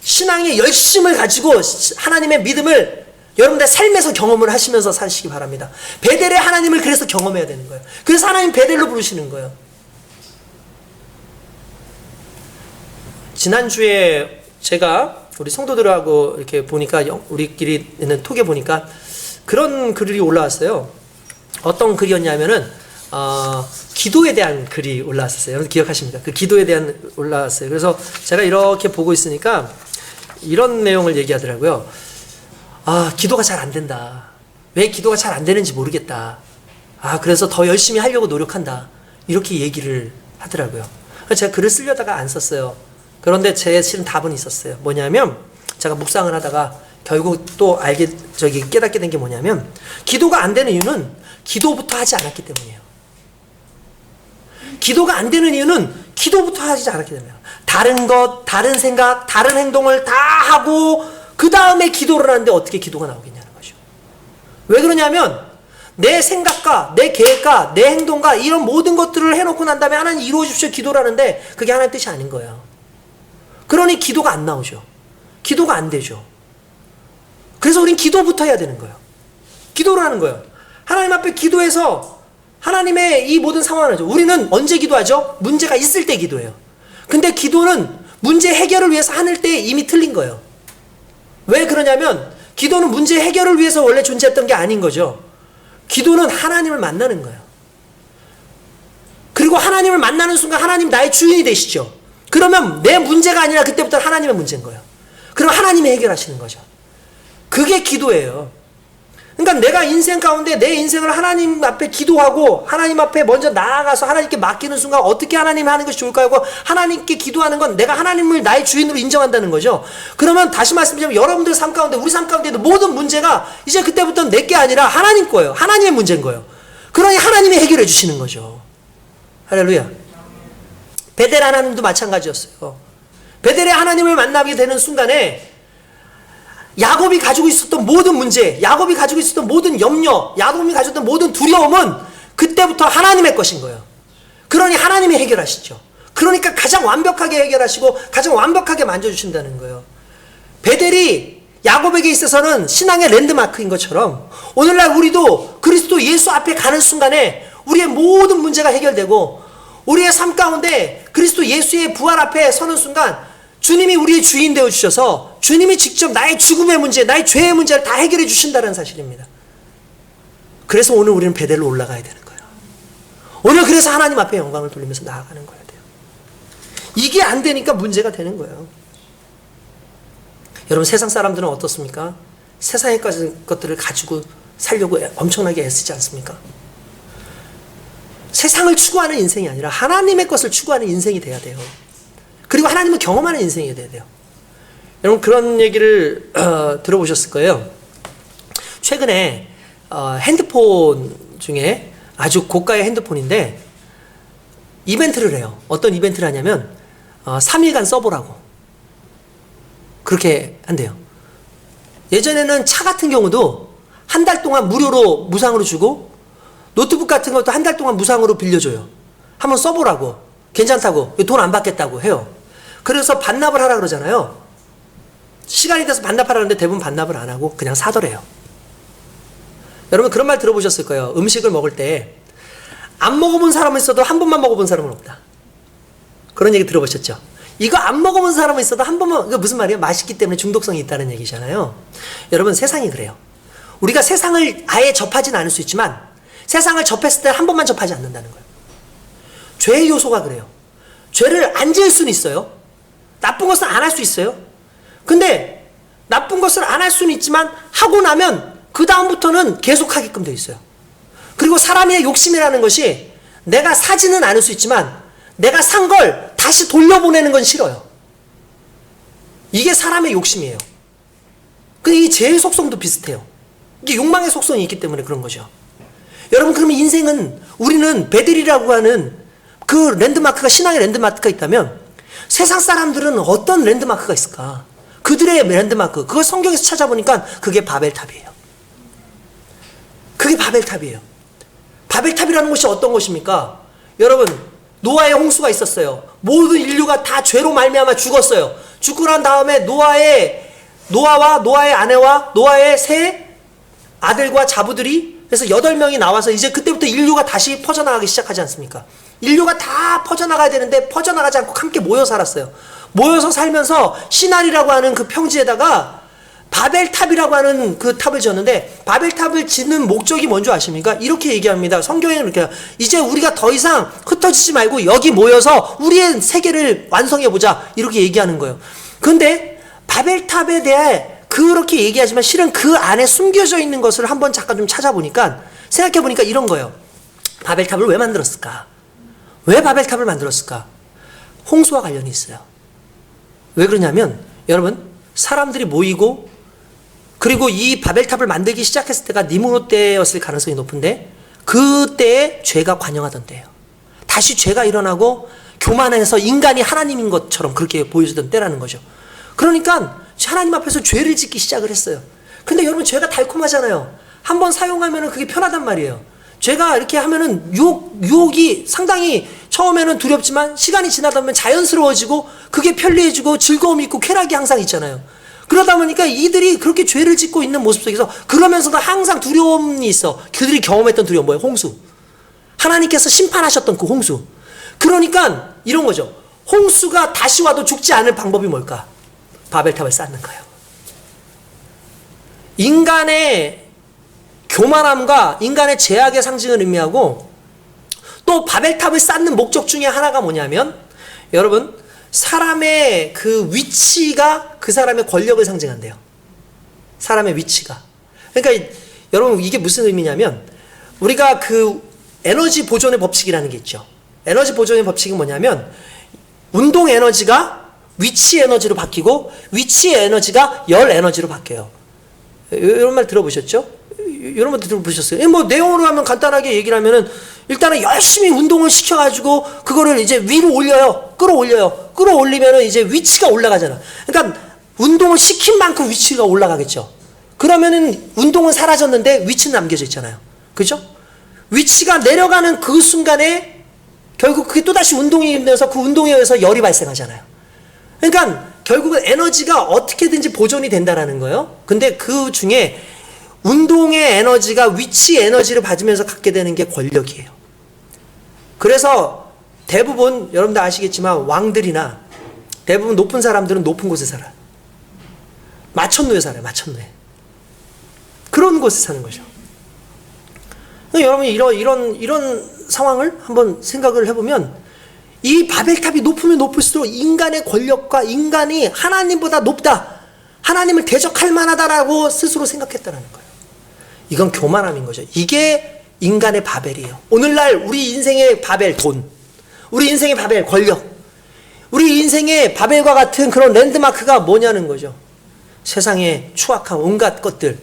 신앙의 열심을 가지고 하나님의 믿음을 여러분들 삶에서 경험을 하시면서 사시기 바랍니다. 베델의 하나님을 그래서 경험해야 되는 거예요. 그래서 하나님 베델로 부르시는 거예요. 지난주에 제가 우리 성도들하고 이렇게 보니까 우리끼리 있는 톡에 보니까 그런 글이 올라왔어요. 어떤 글이었냐면은 기도에 대한 글이 올라왔었어요. 여러분 기억하십니까? 그 기도에 대한 올라왔어요. 그래서 제가 이렇게 보고 있으니까 이런 내용을 얘기하더라고요. 기도가 잘 안 된다. 왜 기도가 잘 안 되는지 모르겠다. 그래서 더 열심히 하려고 노력한다. 이렇게 얘기를 하더라고요. 그래서 제가 글을 쓰려다가 안 썼어요. 그런데 제 실은 답은 있었어요. 뭐냐면 제가 묵상을 하다가 결국 또 깨닫게 된 게 뭐냐면 기도가 안 되는 이유는 기도부터 하지 않았기 때문이에요. 기도가 안 되는 이유는 기도부터 하지 않았기 때문이에요. 다른 것, 다른 생각, 다른 행동을 다 하고 그 다음에 기도를 하는데 어떻게 기도가 나오겠냐는 거죠. 왜 그러냐면 내 생각과 내 계획과 내 행동과 이런 모든 것들을 해놓고 난 다음에 하나님 이루어 주십시오 기도를 하는데 그게 하나님 뜻이 아닌 거예요. 그러니 기도가 안 나오죠. 기도가 안 되죠. 그래서 우린 기도부터 해야 되는 거예요. 기도를 하는 거예요. 하나님 앞에 기도해서 하나님의 이 모든 상황을 하죠. 우리는 언제 기도하죠? 문제가 있을 때 기도해요. 근데 기도는 문제 해결을 위해서 하는 때 이미 틀린 거예요. 왜 그러냐면 기도는 문제 해결을 위해서 원래 존재했던 게 아닌 거죠. 기도는 하나님을 만나는 거예요. 그리고 하나님을 만나는 순간 하나님 나의 주인이 되시죠. 그러면 내 문제가 아니라 그때부터 하나님의 문제인 거예요. 그럼 하나님이 해결하시는 거죠. 그게 기도예요. 그러니까 내가 인생 가운데 내 인생을 하나님 앞에 기도하고 하나님 앞에 먼저 나아가서 하나님께 맡기는 순간 어떻게 하나님이 하는 것이 좋을까요? 하고 하나님께 기도하는 건 내가 하나님을 나의 주인으로 인정한다는 거죠. 그러면 다시 말씀드리면 여러분들 삶 가운데 우리 삶 가운데도 모든 문제가 이제 그때부터는 내 게 아니라 하나님 거예요. 하나님의 문제인 거예요. 그러니 하나님이 해결해 주시는 거죠. 할렐루야. 베델 하나님도 마찬가지였어요. 베델의 하나님을 만나게 되는 순간에 야곱이 가지고 있었던 모든 문제, 야곱이 가지고 있었던 모든 염려, 야곱이 가지고 있었던 모든 두려움은 그때부터 하나님의 것인 거예요. 그러니 하나님이 해결하시죠. 그러니까 가장 완벽하게 해결하시고 가장 완벽하게 만져주신다는 거예요. 베델이 야곱에게 있어서는 신앙의 랜드마크인 것처럼 오늘날 우리도 그리스도 예수 앞에 가는 순간에 우리의 모든 문제가 해결되고 우리의 삶 가운데 그리스도 예수의 부활 앞에 서는 순간 주님이 우리의 주인 되어주셔서 주님이 직접 나의 죽음의 문제, 나의 죄의 문제를 다 해결해 주신다는 사실입니다. 그래서 오늘 우리는 베델로 올라가야 되는 거예요. 오늘 그래서 하나님 앞에 영광을 돌리면서 나아가는 거야 돼요. 이게 안 되니까 문제가 되는 거예요. 여러분 세상 사람들은 어떻습니까? 세상의 것들을 가지고 살려고 엄청나게 애쓰지 않습니까? 세상을 추구하는 인생이 아니라 하나님의 것을 추구하는 인생이 돼야 돼요. 그리고 하나님을 경험하는 인생이 돼야 돼요. 여러분 그런 얘기를 들어보셨을 거예요. 최근에 핸드폰 중에 아주 고가의 핸드폰인데 이벤트를 해요. 어떤 이벤트를 하냐면 3일간 써보라고 그렇게 한대요. 예전에는 차 같은 경우도 한 달 동안 무료로 무상으로 주고 노트북 같은 것도 한 달 동안 무상으로 빌려줘요. 한번 써보라고. 괜찮다고. 돈 안 받겠다고 해요. 그래서 반납을 하라 그러잖아요. 시간이 돼서 반납하라는데 대부분 반납을 안 하고 그냥 사더래요. 여러분 그런 말 들어보셨을 거예요. 음식을 먹을 때 안 먹어본 사람은 있어도 한 번만 먹어본 사람은 없다. 그런 얘기 들어보셨죠? 이거 안 먹어본 사람은 있어도 한 번만, 이거 무슨 말이에요? 맛있기 때문에 중독성이 있다는 얘기잖아요. 여러분 세상이 그래요. 우리가 세상을 아예 접하진 않을 수 있지만 세상을 접했을 때 한 번만 접하지 않는다는 거예요. 죄의 요소가 그래요. 죄를 안 지을 수는 있어요. 나쁜 것을 안 할 수 있어요. 근데 나쁜 것을 안 할 수는 있지만 하고 나면 그 다음부터는 계속하게끔 되어 있어요. 그리고 사람의 욕심이라는 것이 내가 사지는 않을 수 있지만 내가 산 걸 다시 돌려보내는 건 싫어요. 이게 사람의 욕심이에요. 이 죄의 속성도 비슷해요. 이게 욕망의 속성이 있기 때문에 그런 거죠. 여러분 그러면 인생은 우리는 베델이라고 하는 그 랜드마크가 신앙의 랜드마크가 있다면 세상 사람들은 어떤 랜드마크가 있을까? 그들의 랜드마크 그걸 성경에서 찾아보니까 그게 바벨탑이에요. 그게 바벨탑이에요. 바벨탑이라는 것이 어떤 것입니까? 여러분 노아의 홍수가 있었어요. 모든 인류가 다 죄로 말미암아 죽었어요. 죽고 난 다음에 노아와 노아의 아내와 노아의 세 아들과 자부들이 그래서 8명이 나와서 이제 그때부터 인류가 다시 퍼져나가기 시작하지 않습니까? 인류가 다 퍼져나가야 되는데 퍼져나가지 않고 함께 모여 살았어요. 모여서 살면서 시날이라고 하는 그 평지에다가 바벨탑이라고 하는 그 탑을 지었는데 바벨탑을 짓는 목적이 뭔지 아십니까? 이렇게 얘기합니다. 성경에는 이렇게 이제 우리가 더 이상 흩어지지 말고 여기 모여서 우리의 세계를 완성해보자 이렇게 얘기하는 거예요. 그런데 바벨탑에 대해 그렇게 얘기하지만 실은 그 안에 숨겨져 있는 것을 한번 잠깐 좀 찾아보니까 생각해보니까 이런 거예요. 바벨탑을 왜 만들었을까? 왜 바벨탑을 만들었을까? 홍수와 관련이 있어요. 왜 그러냐면 여러분 사람들이 모이고 그리고 이 바벨탑을 만들기 시작했을 때가 니므롯 때였을 가능성이 높은데 그때에 죄가 관영하던 때예요. 다시 죄가 일어나고 교만해서 인간이 하나님인 것처럼 그렇게 보여주던 때라는 거죠. 그러니까 하나님 앞에서 죄를 짓기 시작을 했어요. 근데 여러분 죄가 달콤하잖아요. 한번 사용하면 그게 편하단 말이에요. 죄가 이렇게 하면은 유혹이 상당히 처음에는 두렵지만 시간이 지나다 보면 자연스러워지고 그게 편리해지고 즐거움이 있고 쾌락이 항상 있잖아요. 그러다 보니까 이들이 그렇게 죄를 짓고 있는 모습 속에서 그러면서도 항상 두려움이 있어. 그들이 경험했던 두려움 뭐예요? 홍수. 하나님께서 심판하셨던 그 홍수. 그러니까 이런 거죠. 홍수가 다시 와도 죽지 않을 방법이 뭘까? 바벨탑을 쌓는 거예요. 인간의 교만함과 인간의 죄악의 상징을 의미하고 또 바벨탑을 쌓는 목적 중에 하나가 뭐냐면 여러분 사람의 그 위치가 그 사람의 권력을 상징한대요. 사람의 위치가. 그러니까 여러분 이게 무슨 의미냐면 우리가 그 에너지 보존의 법칙이라는 게 있죠. 에너지 보존의 법칙은 뭐냐면 운동 에너지가 위치 에너지로 바뀌고 위치 에너지가 열 에너지로 바뀌어요. 이런 말 들어보셨죠? 이런 것도 들어보셨어요? 뭐 내용으로 하면 간단하게 얘기를 하면은 일단은 열심히 운동을 시켜가지고 그거를 이제 위로 올려요. 끌어올리면은 이제 위치가 올라가잖아. 그러니까 운동을 시킨 만큼 위치가 올라가겠죠. 그러면은 운동은 사라졌는데 위치는 남겨져 있잖아요. 그죠? 위치가 내려가는 그 순간에 결국 그게 또다시 운동이 되면서 그 운동에 의해서 열이 발생하잖아요. 그러니까 결국은 에너지가 어떻게든지 보존이 된다라는 거예요. 근데 그 중에 운동의 에너지가 위치 에너지를 받으면서 갖게 되는 게 권력이에요. 그래서 대부분 여러분들 아시겠지만 왕들이나 대부분 높은 사람들은 높은 곳에 살아요. 마천루에 살아요. 마천루에. 그런 곳에 사는 거죠. 여러분이 이런 상황을 한번 생각을 해보면 이 바벨탑이 높으면 높을수록 인간의 권력과 인간이 하나님보다 높다. 하나님을 대적할 만하다라고 스스로 생각했다는 거예요. 이건 교만함인 거죠. 이게 인간의 바벨이에요. 오늘날 우리 인생의 바벨 돈, 우리 인생의 바벨 권력, 우리 인생의 바벨과 같은 그런 랜드마크가 뭐냐는 거죠. 세상의 추악한 온갖 것들.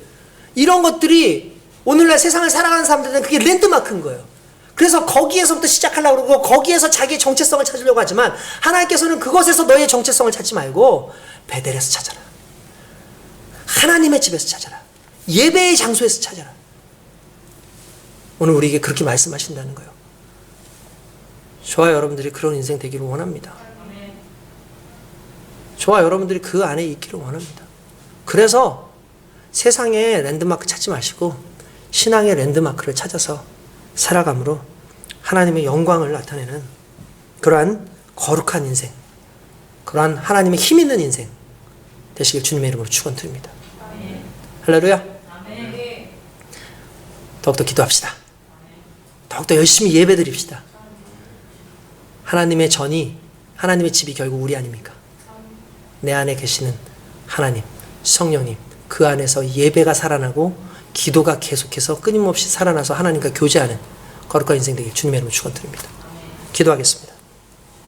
이런 것들이 오늘날 세상을 살아가는 사람들은 그게 랜드마크인 거예요. 그래서 거기에서부터 시작하려고 그러고 거기에서 자기의 정체성을 찾으려고 하지만 하나님께서는 그것에서 너의 정체성을 찾지 말고 베델에서 찾아라. 하나님의 집에서 찾아라. 예배의 장소에서 찾아라. 오늘 우리에게 그렇게 말씀하신다는 거예요. 저와 여러분들이 그런 인생 되기를 원합니다. 저와 여러분들이 그 안에 있기를 원합니다. 그래서 세상의 랜드마크 찾지 마시고 신앙의 랜드마크를 찾아서 살아감으로 하나님의 영광을 나타내는 그러한 거룩한 인생, 그러한 하나님의 힘 있는 인생 되시길 주님의 이름으로 축원드립니다. 할렐루야. 더욱더 기도합시다. 더욱더 열심히 예배드립시다. 하나님의 전이, 하나님의 집이 결국 우리 아닙니까? 내 안에 계시는 하나님, 성령님, 그 안에서 예배가 살아나고 기도가 계속해서 끊임없이 살아나서 하나님과 교제하는 거룩한 인생 되길 주님의 이름으로 축원드립니다. 기도하겠습니다.